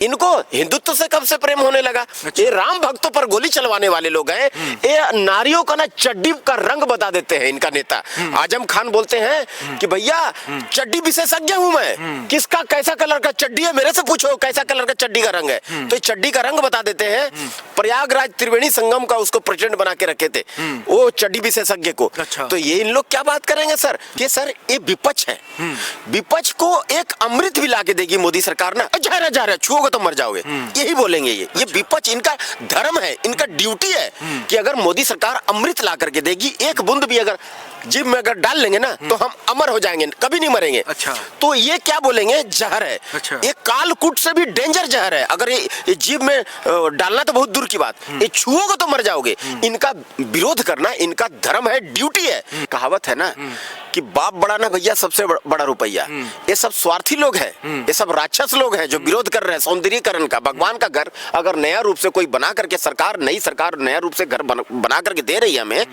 इनको हिंदुत्व से कब से प्रेम होने लगा? ये राम भक्तों पर गोली चलवाने वाले लोग हैं। ये नारियों का ना चड्डी का रंग बता देते हैं इनका नेता। आजम खान बोलते हैं कि भैया चड्डी विशेषज्ञ हूं मैं, किसका कैसा कलर का चड्डी है मेरे से पूछो कैसा कलर का चड्डी का रंग है। तो ये चड्डी का रंग बता देते हैं। प्रयागराज त्रिवेणी संगम का उसको प्रेसिडेंट बना के रखे थे वो चड्डी विशेषज्ञ को। तो ये इन लोग क्या बात करेंगे सर कि सर ये विपक्ष है, विपक्ष को एक अमृत भी ला के देगी मोदी सरकार ना। जा रहा छुओगे तो मर जाओगे, यही बोलेंगे। ये विपक्ष इनका धर्म है, इनका ड्यूटी है कि अगर मोदी सरकार अमृत ला करके देगी, एक बूंद भी अगर जीभ में अगर डाल लेंगे ना तो हम अमर हो जाएंगे, कभी नहीं मरेंगे। तो ये क्या बोलेंगे? जहर है। ये कालकूट से भी डेंजर जहर है। अगर ये जीभ में डालना तो बहुत दूर की बात, ये छुओगे तो मर जाओगे। इनका विरोध करना इनका धर्म है, ड्यूटी है। कहावत है ना कि बाप बड़ा ना भैया सबसे बड़ा रुपया। ये सब स्वार्थी लोग हैं, ये सब राक्षस लोग हैं जो विरोध कर रहे हैं सौंदर्यीकरण का। भगवान का घर अगर नया रूप से कोई बना करके नई सरकार नया रूप से घर बना करके दे रही है हमें,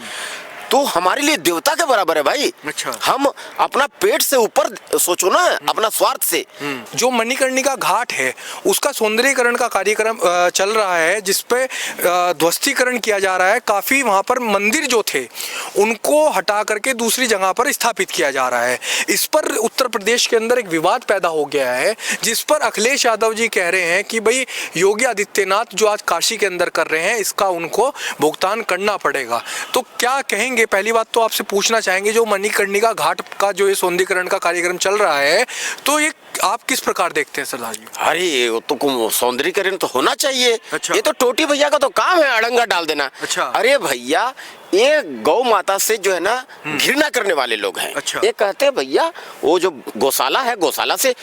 तो हमारे लिए देवता के बराबर है भाई। हम अपना पेट से ऊपर सोचो ना, अपना स्वार्थ से। जो मणिकर्णिका घाट है उसका सौंदर्यीकरण का कार्यक्रम चल रहा है, जिसपे ध्वस्तीकरण किया जा रहा है। काफी वहां पर मंदिर जो थे उनको हटा करके दूसरी जगह पर स्थापित किया जा रहा है। इस पर उत्तर प्रदेश के अंदर एक विवाद पैदा हो गया है, जिस पर अखिलेश यादव जी कह रहे हैं कि भाई योगी आदित्यनाथ जो आज काशी के अंदर कर रहे हैं इसका उनको भुगतान करना पड़ेगा। तो क्या कहेंगे? पहली बात तो आपसे पूछना चाहेंगे, जो मणिकर्णिका घाट का जो ये सौंदर्यीकरण का कार्यक्रम चल रहा है, तो ये आप किस प्रकार देखते हैं सरदार जी? अरे वो तो सौंदर्यीकरण तो होना चाहिए। ये तो टोटी भैया का तो काम है अड़ंगा डाल देना। अरे भैया ये गौ माता से जो है ना घृणा करने वाले लोग हैं। ये कहते हैं भैया वो जो गौशाला है, गौशाला से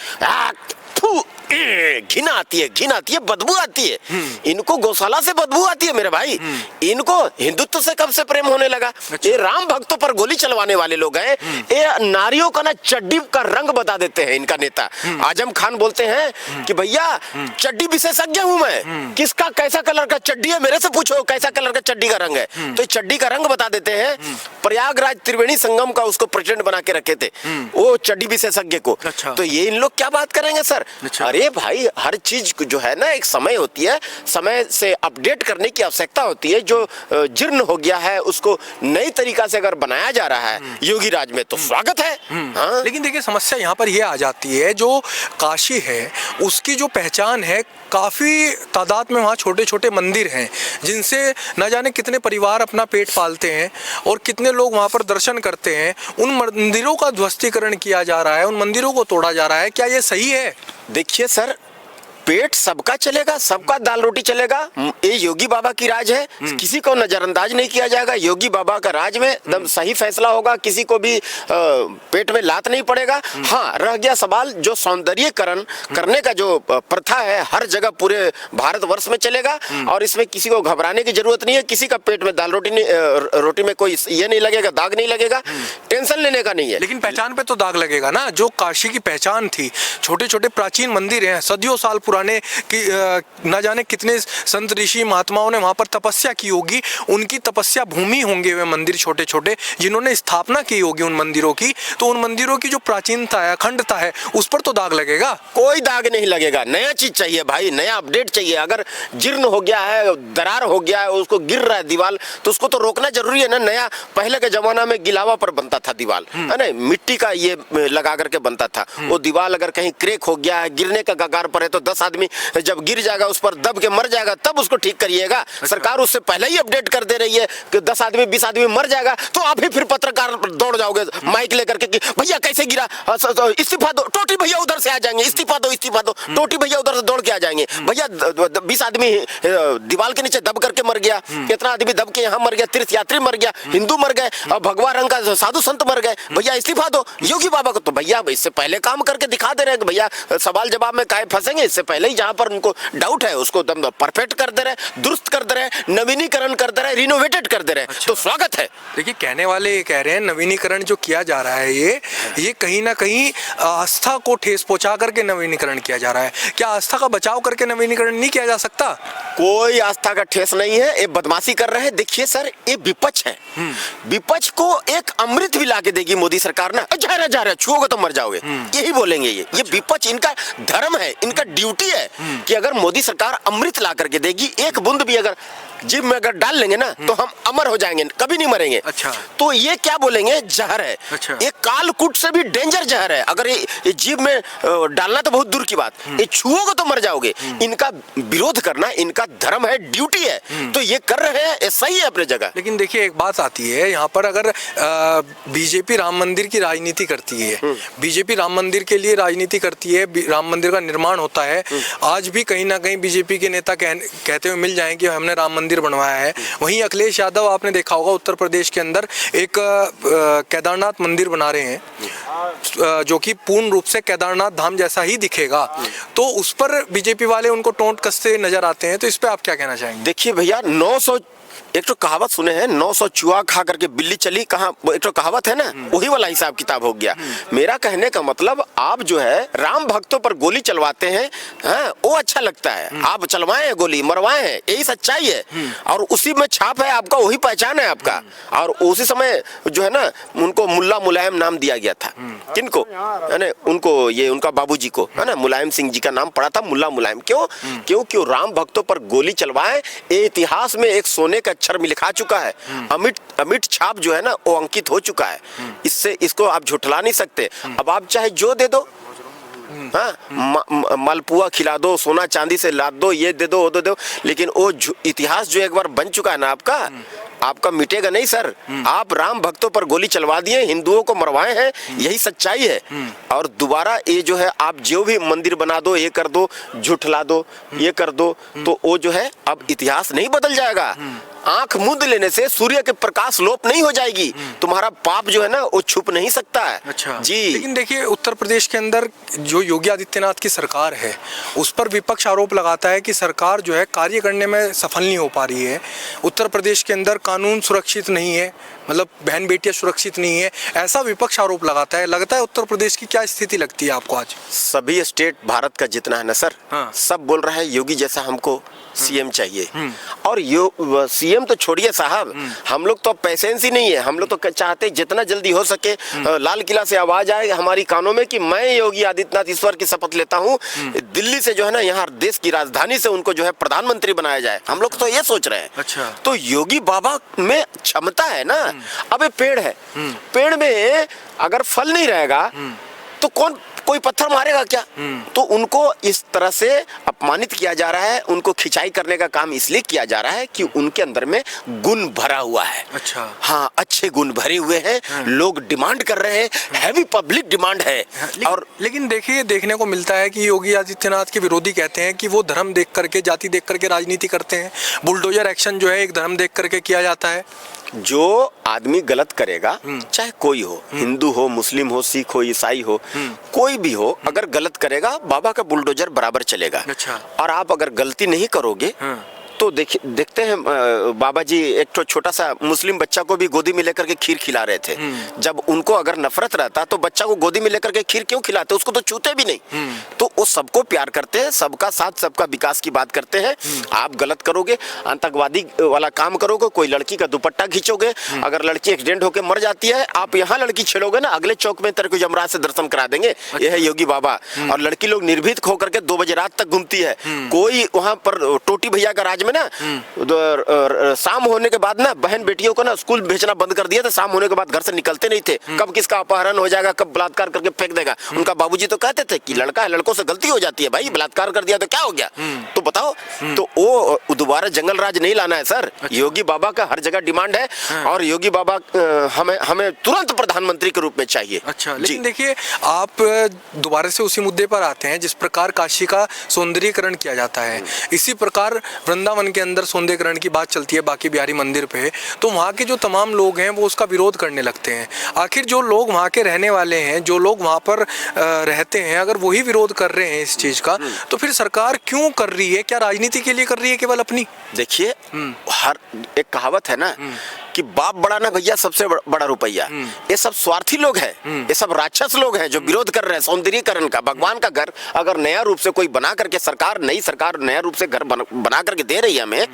घिन आती है, बदबू आती है। इनको गौशाला से बदबू आती है मेरे भाई। इनको हिंदुत्व से कब से प्रेम होने लगा? ये राम भक्तों पर गोली चलवाने वाले लोग हैं। ये नारियों का ना चड्डी का रंग बता देते हैं इनका नेता। आजम खान बोलते हैं कि भैया चड्डी विशेषज्ञ हूं मैं, किसका कैसा कलर का चड्डी है मेरे से पूछो कैसा कलर का चड्डी का रंग है। तो ये चड्डी का रंग बता देते हैं। प्रयागराज त्रिवेणी संगम का उसको प्रेसिडेंट बना के रखे थे वो चड्डी विशेषज्ञ को। तो ये इन लोग क्या बात करेंगे सर? अरे भाई हर चीज जो है ना एक समय होती है, समय से अपडेट करने की आवश्यकता होती है। जो जीर्ण हो गया है उसको नई तरीका से अगर बनाया जा रहा है योगी राज में तो स्वागत है। हाँ? लेकिन देखिए समस्या यहाँ पर यह आ जाती है, जो काशी है उसकी जो पहचान है, काफी तादाद में वहाँ छोटे छोटे मंदिर हैं जिनसे न जाने कितने परिवार अपना पेट पालते हैं और कितने लोग वहाँ पर दर्शन करते हैं। उन मंदिरों का ध्वस्तीकरण किया जा रहा है, उन मंदिरों को तोड़ा जा रहा है, क्या ये सही है? देखिए सर, पेट सबका चलेगा, सबका दाल रोटी चलेगा। ये योगी बाबा की राज है, किसी को नजरअंदाज नहीं किया जाएगा। योगी बाबा का राज में एकदम सही फैसला होगा, किसी को भी पेट में लात नहीं पड़ेगा। हाँ, रह गया सवाल जो सौंदर्यीकरण करने का जो प्रथा है हर जगह पूरे भारतवर्ष में चलेगा और इसमें किसी को घबराने की जरूरत नहीं है। किसी का पेट में दाल रोटी में कोई ये नहीं लगेगा, दाग नहीं लगेगा, टेंशन लेने का नहीं है। लेकिन पहचान पे तो दाग लगेगा ना। जो काशी की पहचान थी, छोटे छोटे प्राचीन मंदिर हैं, सदियों साल पुराने कि न जाने कितने संत ऋषि महात्माओं ने वहां पर तपस्या की होगी, उनकी तपस्या भूमि होंगे वे मंदिर छोटे छोटे जिन्होंने स्थापना की होगी उन मंदिरों की। तो उन मंदिरों की जो प्राचीनता है, अखंडता है, उस पर तो दाग लगेगा? कोई दाग नहीं लगेगा। नया चीज चाहिए भाई, नया अपडेट चाहिए। अगर जीर्ण हो गया है, दरार हो गया है, उसको गिर रहा है दीवार, तो उसको तो रोकना जरूरी है ना। नया पहले के जमाना में गिलावा पर बनता था दीवार, है ना, मिट्टी का ये लगा करके बनता था। वो दीवार अगर कहीं क्रेक हो गया है, गिरने का कगार पर है, तो 10 आदमी जब गिर जाएगा उस पर दब के मर जाएगा, तब उसको ठीक करिएगा। सरकार उससे पहले ही अपडेट कर दे रही है कि 10 आदमी 20 आदमी मर जाएगा, तो आप ही फिर पत्रकार दौड़ जाओगे माइक लेकर के कि भैया कैसे गिरा, इस्तीफा दो, टोटी भैया उधर से आ जाएंगे, इस्तीफा दो, टोटी भैया उधर से दौड़ के आ जाएंगे। भैया 20 आदमी दीवार के नीचे दब करके मर गया, कितना आदमी दब के यहाँ मर गया, तीर्थ यात्री मर गया, हिंदू मर गए, और भगवा रंग का साधु संत मर गए, भैया इस्तीफा दो। योगी बाबा को तो भैया इससे पहले काम करके दिखा दे रहे हैं कि भैया सवाल जवाब में काहे फंसेंगे, इससे पहले ही जहां पर उनको डाउट है उसको दम परफेक्ट कर दे रहे, दुरुस्त कर दे रहे, नवीनीकरण कर दे रहे, रिनोवेटेड कर दे रहे। तो स्वागत है। देखिए कहने वाले ये कह रहे हैं नवीनीकरण जो किया जा रहा है ये कहीं ना कहीं आस्था को ठेस पहुंचा करके नवीनीकरण किया जा रहा है। क्या आस्था का बचाव करके नवीनीकरण नहीं किया जा सकता? कोई आस्था का ठेस नहीं है, ये बदमाशी कर रहे हैं। देखिए सर, ये विपक्ष है, विपक्ष को एक अमृत भी ला के देगी मोदी सरकार ना। जा रहा छुओगे तो मर जाओगे, यही बोलेंगे। ये विपक्ष इनका धर्म है, इनका ड्यूटी ड्यूटी है कि अगर मोदी सरकार अमृत ला करके देगी, एक बूंद भी अगर जीभ में अगर डाल लेंगे ना तो हम अमर हो जाएंगे, कभी नहीं मरेंगे। अच्छा। तो ये क्या बोलेंगे, जहर है। अच्छा। ये कालकूट से भी डेंजर जहर है। अगर ये जीभ में डालना तो बहुत दूर की बात, ये छुओगे तो मर जाओगे। इनका विरोध करना इनका धर्म है, ड्यूटी है, तो ये कर रहे हैं, ये सही है अपनी जगह। लेकिन देखिए एक बात आती है यहाँ पर, अगर बीजेपी राम मंदिर की राजनीति करती है, बीजेपी राम मंदिर के लिए राजनीति करती है, राम मंदिर का निर्माण होता है, आज भी कहीं ना कहीं बीजेपी के नेता कहते हुए मिल जाएं कि हमने राम मंदिर बनवाया है। वहीं अखिलेश यादव, आपने देखा होगा उत्तर प्रदेश के अंदर एक केदारनाथ मंदिर बना रहे हैं जो कि पूर्ण रूप से केदारनाथ धाम जैसा ही दिखेगा, तो उस पर बीजेपी वाले उनको टोंट कसते नजर आते हैं। तो इस पे आप क्या कहना चाहेंगे? देखिए भैया, 900 एक तो कहावत सुने हैं, 900 चूहा खा करके बिल्ली चली, कहाँ एक तो कहावत है ना, वही वाला हिसाब किताब हो गया। मेरा कहने का मतलब, आप जो है राम भक्तों पर गोली चलवाते हैं, हाँ, वो अच्छा लगता है। आप चलवाए हैं गोली, मरवाए हैं, यही सच्चाई है, और उसी में छाप है आपका, वही पहचान है आपका। और उसी समय जो है ना, उनको मुल्ला मुलायम नाम दिया गया था। किनको? यानी उनको, ये उनका बाबूजी को, है ना, मुलायम सिंह जी का नाम पड़ा था मुल्ला मुलायम। क्यों राम भक्तों पर गोली चलवाए, ये इतिहास में एक सोने का अक्षर में लिखा चुका है। अमिट छाप जो है ना, वो अंकित हो चुका है। इससे इसको आप झुठला नहीं सकते। अब आप चाहे जो दे दो, हाँ, मालपुआ खिला दो, सोना चांदी से लाद दो, ये दे दो, वो दे दो, लेकिन वो इतिहास जो एक बार बन चुका है ना आपका मिटेगा नहीं सर। आप राम भक्तों पर गोली चलवा दिए, हिंदुओं को मरवाए हैं, यही सच्चाई है। और दोबारा ये जो है, आप जो भी मंदिर बना दो, ये कर दो, झुठला दो, ये कर दो, तो वो जो है अब इतिहास नहीं बदल जाएगा। आंख मूंद लेने से सूर्य के प्रकाश लोप नहीं हो जाएगी, तुम्हारा पाप जो है ना वो छुप नहीं सकता है। अच्छा जी। लेकिन देखिए उत्तर प्रदेश के अंदर जो योगी आदित्यनाथ की सरकार है, उस पर विपक्ष आरोप लगाता है कि सरकार जो है कार्य करने में सफल नहीं हो पा रही है। उत्तर प्रदेश के अंदर कानून सुरक्षित नहीं है, मतलब बहन बेटियां सुरक्षित नहीं है, ऐसा विपक्ष आरोप लगाता है। लगता है उत्तर प्रदेश की क्या स्थिति लगती है आपको आज? सभी स्टेट भारत का जितना है ना सर, हाँ। सब बोल रहा है योगी जैसा हमको सीएम चाहिए। और सीएम तो छोड़िए साहब, हम लोग तो पेशेंस ही नहीं है। हम लोग तो चाहते जितना जल्दी हो सके लाल किला से आवाज आए हमारी कानों में कि मैं योगी आदित्यनाथ ईश्वर की शपथ लेता हूँ, दिल्ली से जो है ना, यहाँ देश की राजधानी से उनको जो है प्रधानमंत्री बनाया जाए। हम लोग तो ये सोच रहे हैं। अच्छा। तो योगी बाबा में क्षमता है ना। अब ये पेड़ है, पेड़ में अगर फल नहीं रहेगा तो कोई पत्थर मारेगा क्या? तो उनको इस तरह से अपमानित किया जा रहा है, उनको खिंचाई करने का काम इसलिए किया जा रहा है कि उनके अंदर में गुण भरा हुआ है। अच्छा। हाँ, अच्छे गुण भरे हुए हैं। लोग डिमांड कर रहे हैं, हैवी पब्लिक डिमांड है। और लेकिन देखिए, देखने को मिलता है कि योगी आदित्यनाथ के विरोधी कहते हैं कि वो धर्म देख करके, जाति देख करके राजनीति करते हैं। बुलडोजर एक्शन जो है एक धर्म देख करके किया जाता है। जो आदमी गलत करेगा, चाहे कोई हो, हिंदू हो, मुस्लिम हो, सिख हो, ईसाई हो, कोई भी हो, अगर गलत करेगा बाबा का बुलडोजर बराबर चलेगा। अच्छा। और आप अगर गलती नहीं करोगे तो देखते हैं बाबा जी एक तो छोटा सा मुस्लिम बच्चा को भी गोदी में लेकर के खीर खिला रहे थे। जब उनको अगर नफरत रहता तो बच्चा को गोदी में लेकर के खीर क्यों खिलाते? उसको तो छूते भी नहीं। तो वो सबको प्यार करते हैं, सबका साथ, सबका विकास की बात करते हैं। आप गलत करोगे, आतंकवादी वाला काम करोगे, कोई लड़की का दुपट्टा खींचोगे, अगर लड़की एक्सीडेंट होकर मर जाती है, आप यहाँ लड़की छेड़ोगे ना, अगले चौक में तेरे को यमराज से दर्शन करा देंगे। यह है योगी बाबा। और लड़की लोग निर्भीक होकर के 2 बजे रात तक घूमती है। कोई वहां पर टोटी भैया का राज में ना, शाम होने के बाद ना बहन बेटियों को ना स्कूल भेजना बंद कर दिया था। शाम होने के बाद घर से निकलते नहीं थे, कब किसका अपहरण हो जाएगा, कब बलात्कार करके फेंक देगा। उनका बाबूजी तो कहते थे कि लड़का है, लड़कों से गलती हो जाती है भाई, बलात्कार कर दिया तो क्या हो गया? तो बताओ, तो वो दोबारा जंगल राज नहीं लाना है सर। योगी बाबा का हर जगह डिमांड है, और योगी बाबा हमें तुरंत प्रधानमंत्री के रूप में चाहिए। अच्छा। लेकिन देखिए, आप दोबारा से उसी मुद्दे पर आते हैं, जिस प्रकार काशी का सौंदर्यीकरण किया जाता है, इसी प्रकार वृंदावन के अंदर सौंदर्यीकरण की बात चलती है बांके बिहारी मंदिर पे, तो वहाँ के जो तमाम लोग हैं वो उसका विरोध करने लगते हैं। आखिर जो लोग वहाँ के रहने वाले हैं, जो लोग वहाँ पर रहते हैं, अगर वही विरोध कर रहे हैं इस चीज का, तो फिर सरकार क्यों कर रही है? क्या राजनीति के लिए कर रही है केवल अपनी? देखिए, हर एक कहावत है ना कि बाप बड़ा ना भैया, सबसे बड़ा रुपया। ये सब स्वार्थी लोग हैं, ये सब राक्षस लोग हैं जो विरोध कर रहे हैं सौंदर्यीकरण का। भगवान का घर अगर नया रूप से कोई बना करके, सरकार नई सरकार नया रूप से घर बना करके दे रही है हमें,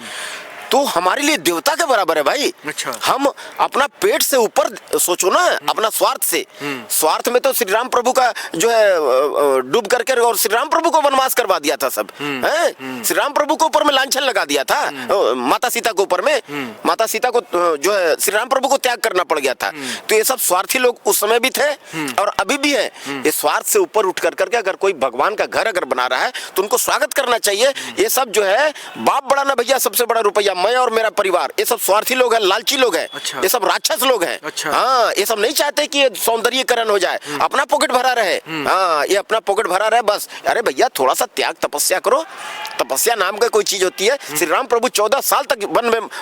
तो हमारे लिए देवता के बराबर है भाई। अच्छा। हम अपना पेट से ऊपर सोचो ना, अपना स्वार्थ से। स्वार्थ में तो श्री राम प्रभु का जो है डूब करके और श्री राम प्रभु को वनवास करवा दिया था सब हैं। श्री राम प्रभु को ऊपर में लांछन लगा दिया था, माता सीता को ऊपर में, माता सीता को जो है श्री राम प्रभु को त्याग करना पड़ गया था। तो ये सब स्वार्थी लोग उस समय भी थे और अभी भी है। ये स्वार्थ से ऊपर उठ करके अगर कोई भगवान का घर अगर बना रहा है तो उनको स्वागत करना चाहिए। ये सब जो है बाप बड़ा ना भैया, सबसे बड़ा रुपया मैं और मेरा परिवार, ये सब स्वार्थी लोग हैं, लालची लोग हैं। अच्छा। ये सब राक्षस लोग हैं। अच्छा। हाँ, ये सब नहीं चाहते कि सौंदर्यीकरण हो जाए, अपना पॉकेट भरा रहे। हाँ, ये अपना पॉकेट भरा रहे बस। अरे भैया थोड़ा सा त्याग तपस्या करो। तपस्या नाम का कोई चीज होती है। श्री राम प्रभु 14 साल तक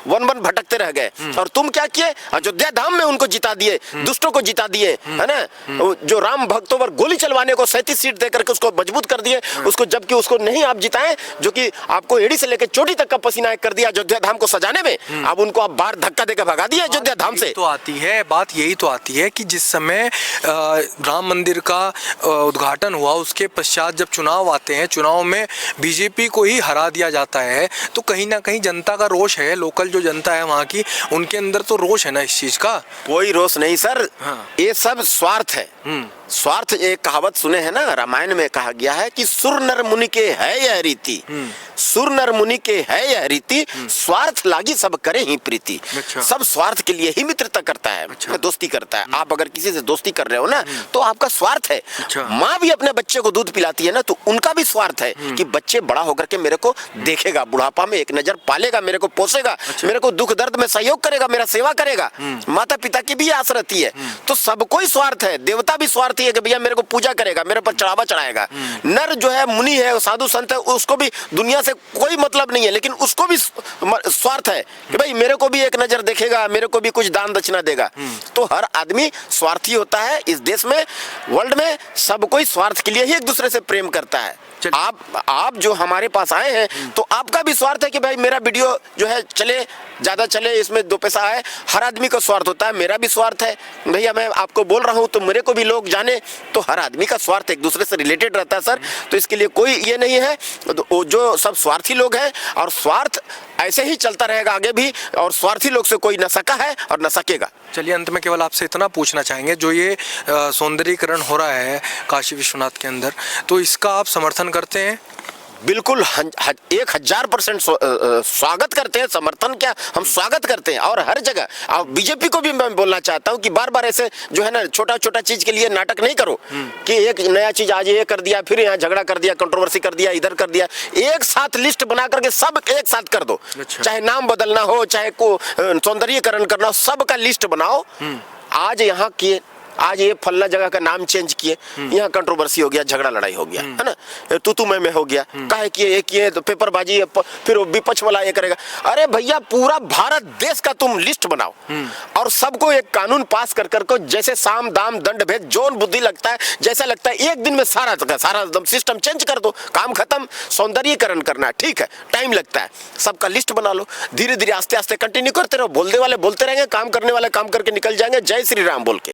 वन भटकते रह गए और तुम क्या किए? अयोध्या धाम में उनको जिता दिए, दुष्टों को जिता दिए, है ना। जो राम भक्तों पर गोली चलवाने को 37 सीट देकर के उसको मजबूत कर दिए, उसको जबकि उसको नहीं आप जिताए, जो कि आपको एड़ी से लेकर चोटी तक का पसीना कर दिया अयोध्या धाम को सजाने में। अब उनको आप बाहर धक्का देकर भगा दिया अयोध्या धाम से। तो आती है बात, यही तो आती है कि जिस समय राम मंदिर का उद्घाटन हुआ उसके पश्चात जब चुनाव आते हैं, चुनाव में बीजेपी को ही हरा दिया जाता है, तो कहीं ना कहीं जनता का रोष है, लोकल जो जनता है वहाँ की, उनके अंदर तो रोष है ना इस चीज का। कोई रोष नहीं सर। हाँ। ये सब स्वार्थ है। स्वार्थ, एक कहावत सुने हैं ना, रामायण में कहा गया है कि सुर नर मुनि के है यह रीति, सुर नर मुनि के है यह रीति, स्वार्थ लागी सब करे ही प्रीति। अच्छा। सब स्वार्थ के लिए ही मित्रता करता है। अच्छा। दोस्ती करता है। आप अगर किसी से दोस्ती कर रहे हो ना तो आपका स्वार्थ है। अच्छा। माँ भी अपने बच्चे को दूध पिलाती है ना तो उनका भी स्वार्थ है कि बच्चे बड़ा होकर के मेरे को देखेगा, बुढ़ापा में एक नजर पालेगा, मेरे को पोसेगा। अच्छा। मेरे को दुख दर्द में सहयोग करेगा, मेरा सेवा करेगा। माता पिता की भी आस रहती है। तो सबको ही स्वार्थ है। देवता भी स्वार्थी है कि भैया मेरे को पूजा करेगा, मेरे पर चढ़ावा चढ़ाएगा। नर जो है, मुनि है, साधु संत है, उसको भी दुनिया से कोई मतलब नहीं है, लेकिन उसको भी स्वार्थ है कि भाई मेरे को भी एक नजर देखेगा, मेरे को भी कुछ दान दक्षिणा देगा। तो हर आदमी स्वार्थी होता है इस देश में, वर्ल्ड में। सब कोई स्वार्थ के लिए ही एक दूसरे से प्रेम करता है। आप जो हमारे पास आए हैं तो आपका भी स्वार्थ है कि भाई मेरा वीडियो जो है चले, ज्यादा चले, इसमें 2 पैसा आए। हर आदमी का स्वार्थ होता है। मेरा भी स्वार्थ है भैया, मैं आपको बोल रहा हूं तो मेरे को भी लोग जाने। तो हर आदमी का स्वार्थ एक दूसरे से रिलेटेड रहता है सर। तो इसके लिए कोई ये नहीं है। तो जो सब स्वार्थी लोग हैं और स्वार्थ ऐसे ही चलता रहेगा आगे भी, और स्वार्थी लोग से कोई न सका है और न सकेगा। चलिए, अंत में केवल आपसे इतना पूछना चाहेंगे, जो ये सौंदर्यीकरण हो रहा है काशी विश्वनाथ के अंदर, तो इसका आप समर्थन करते हैं? बिल्कुल 1000% स्वागत करते हैं। समर्थन क्या, हम स्वागत करते हैं। और हर जगह, और बीजेपी को भी मैं बोलना चाहता हूं कि बार बार ऐसे जो है ना छोटा छोटा चीज के लिए नाटक नहीं करो कि एक नया चीज आज ये कर दिया, फिर यहाँ झगड़ा कर दिया, कंट्रोवर्सी कर दिया, इधर कर दिया। एक साथ लिस्ट बना करके सब एक साथ कर दो। अच्छा। चाहे नाम बदलना हो, चाहे को सौंदर्यीकरण करना हो, सबका लिस्ट बनाओ। आज यहाँ किए, आज ये फल्ला जगह का नाम चेंज किए, यहाँ कंट्रोवर्सी हो गया, झगड़ा लड़ाई हो गया, है ना, तू मैं हो गया। काहे किए, एक किए तो पेपरबाजी, फिर विपक्ष वाला ये करेगा। अरे भैया पूरा भारत देश का तुम लिस्ट बनाओ और सबको एक कानून पास कर को, जैसे साम दाम दंड भेद, जोन बुद्धि लगता है, जैसा लगता है, एक दिन में सारा एकदम सिस्टम चेंज कर दो, काम खत्म। सौंदर्यीकरण करना है, ठीक है, टाइम लगता है, सबका लिस्ट बना लो। धीरे धीरे आस्ते आस्ते कंटिन्यू करते रहो। बोलने वाले बोलते रहेंगे, काम करने वाले काम करके निकल जाएंगे। जय श्री राम बोल के।